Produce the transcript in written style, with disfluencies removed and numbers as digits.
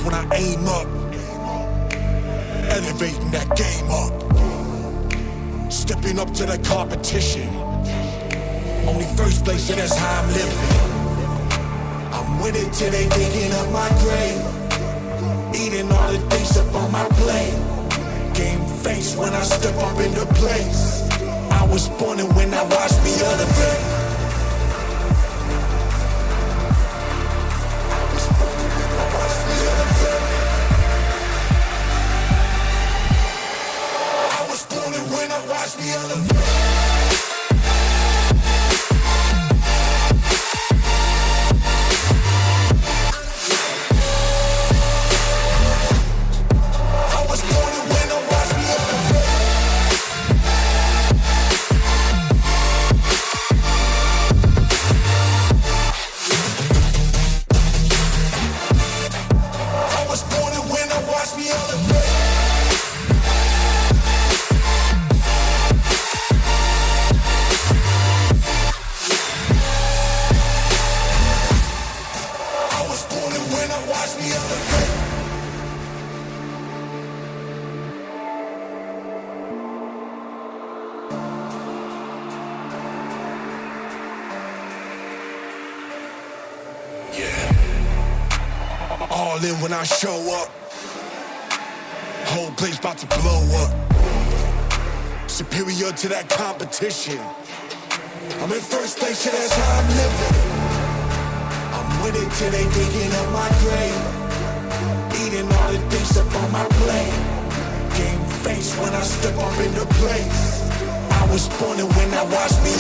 when I aim up, elevating that game up, stepping up to the competition. Only first place, and that's how I'm living. I'm winning till they digging up my grave, eating all the things up on my plate. Game face when I step up into place. I was born and when I watched me elevate. I was born and when I watched me elevate. All in when I show up, whole place about to blow up. Superior to that competition. I'm in first place, yeah, that's how I'm living. I'm winning till they digging up my grave, eating all the things up on my plate. Game face when I step up into place. I was born and when I watched me